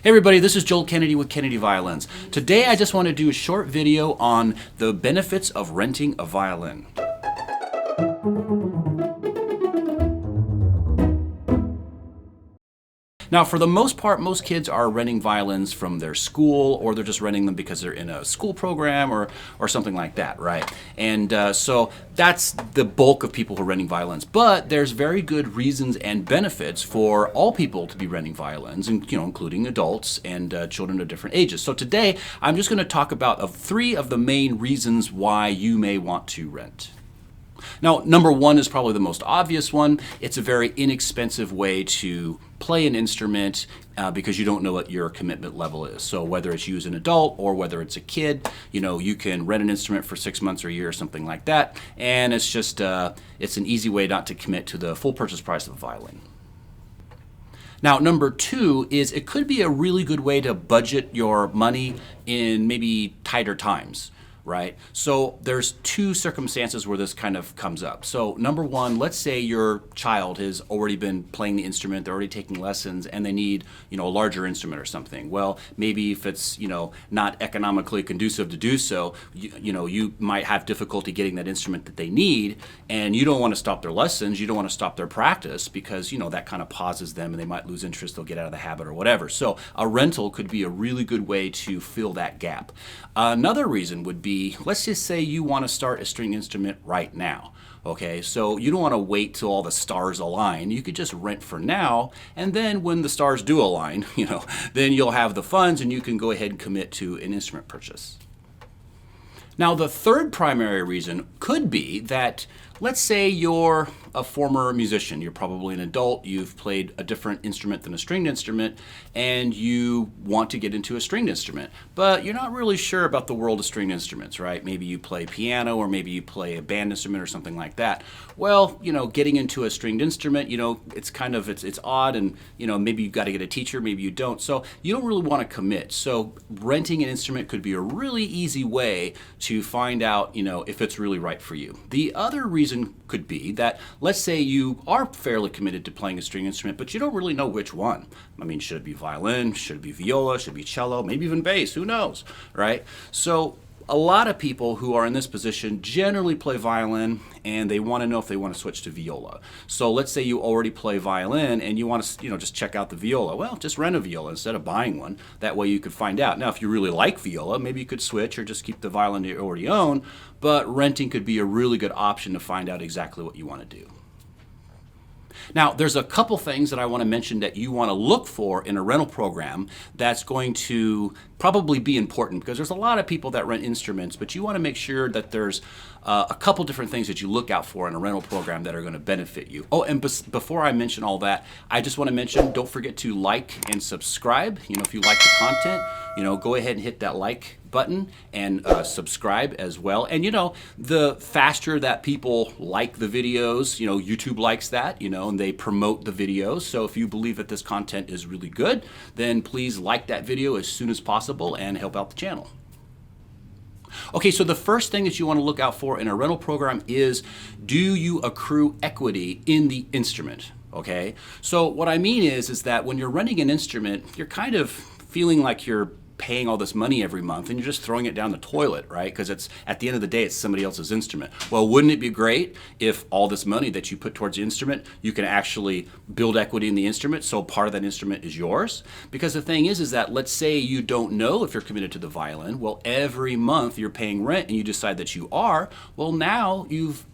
Hey everybody, this is Joel Kennedy with Kennedy Violins. Today I just want to do a short video on the benefits of renting a violin. Now, for the most part, most kids are renting violins from their school, or they're just renting them because they're in a school program or something like that, right? And so that's the bulk of people who are renting violins. But there's very good reasons and benefits for all people to be renting violins, and including adults and children of different ages. So today, I'm just going to talk about three of the main reasons why you may want to rent. Now, number one is probably the most obvious one. It's a very inexpensive way to play an instrument because you don't know what your commitment level is. So whether it's you as an adult or whether it's a kid, you can rent an instrument for 6 months or a year or something like that. And it's just, it's an easy way not to commit to the full purchase price of a violin. Now, number two is it could be a really good way to budget your money in maybe tighter times. Right? So there's two circumstances where this kind of comes up. So number one, let's say your child has already been playing the instrument, they're already taking lessons, and they need, a larger instrument or something. Well, maybe if it's, not economically conducive to do so, you might have difficulty getting that instrument that they need, and you don't want to stop their lessons, you don't want to stop their practice because, that kind of pauses them and they might lose interest, they'll get out of the habit or whatever. So a rental could be a really good way to fill that gap. Another reason would be, let's just say you want to start a string instrument right now. Okay, so you don't want to wait till all the stars align. You could just rent for now, and then when the stars do align, then you'll have the funds and you can go ahead and commit to an instrument purchase. Now, the third primary reason could be that, let's say you're a former musician, you're probably an adult, you've played a different instrument than a stringed instrument, and you want to get into a stringed instrument, but you're not really sure about the world of stringed instruments, right? Maybe you play piano, or maybe you play a band instrument or something like that. Well, getting into a stringed instrument, it's odd, and maybe you've got to get a teacher, maybe you don't, so you don't really want to commit. So renting an instrument could be a really easy way to find out, if it's really right for you. The other reason could be that, let's say you are fairly committed to playing a string instrument, but you don't really know which one. I mean, should it be violin? Should it be viola? Should it be cello? Maybe even bass? Who knows, right? So a lot of people who are in this position generally play violin, and they want to know if they want to switch to viola. So let's say you already play violin and you want to, just check out the viola. Well, just rent a viola instead of buying one. That way you could find out. Now, if you really like viola, maybe you could switch or just keep the violin you already own, but renting could be a really good option to find out exactly what you want to do. Now, there's a couple things that I want to mention that you want to look for in a rental program that's going to probably be important, because there's a lot of people that rent instruments, but you want to make sure that there's a couple different things that you look out for in a rental program that are going to benefit you. Oh, and before I mention all that, I just want to mention, don't forget to like and subscribe. If you like the content, go ahead and hit that like button and subscribe as well. And the faster that people like the videos, YouTube likes that, and they promote the videos. So if you believe that this content is really good, then please like that video as soon as possible and help out the channel. Okay, so the first thing that you want to look out for in a rental program is, do you accrue equity in the instrument? Okay, so what I mean is that when you're renting an instrument, you're kind of feeling like you're paying all this money every month and you're just throwing it down the toilet, right? Because it's, at the end of the day, it's somebody else's instrument. Well, wouldn't it be great if all this money that you put towards the instrument, you can actually build equity in the instrument, so part of that instrument is yours? Because the thing is that, let's say you don't know if you're committed to the violin. Well, every month you're paying rent and you decide that you are. Well, now you've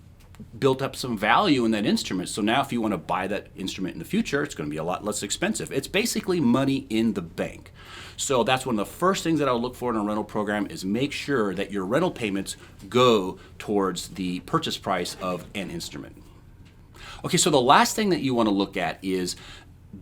built up some value in that instrument. So now if you want to buy that instrument in the future, it's going to be a lot less expensive. It's basically money in the bank. So that's one of the first things that I would look for in a rental program, is make sure that your rental payments go towards the purchase price of an instrument. Okay, so the last thing that you want to look at is,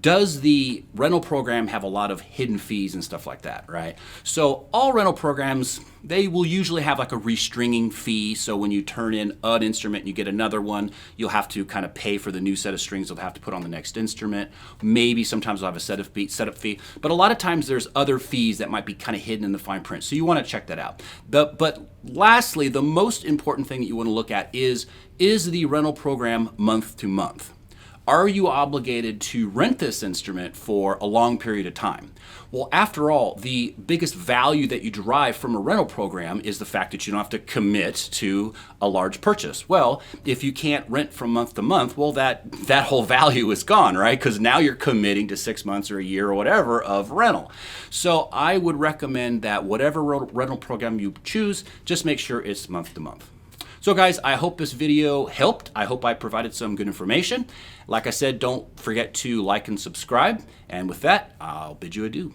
does the rental program have a lot of hidden fees and stuff like that, right? So all rental programs, they will usually have like a restringing fee. So when you turn in an instrument and you get another one, you'll have to kind of pay for the new set of strings you'll have to put on the next instrument. Maybe sometimes they'll have a setup fee, but a lot of times there's other fees that might be kind of hidden in the fine print. So you want to check that out. But lastly, the most important thing that you want to look at is the rental program month to month? Are you obligated to rent this instrument for a long period of time? Well, after all, the biggest value that you derive from a rental program is the fact that you don't have to commit to a large purchase. Well, if you can't rent from month to month, well, that whole value is gone, right? Because now you're committing to 6 months or a year or whatever of rental. So I would recommend that whatever rental program you choose, just make sure it's month to month. So guys, I hope this video helped. I hope I provided some good information. Like I said, don't forget to like and subscribe. And with that, I'll bid you adieu.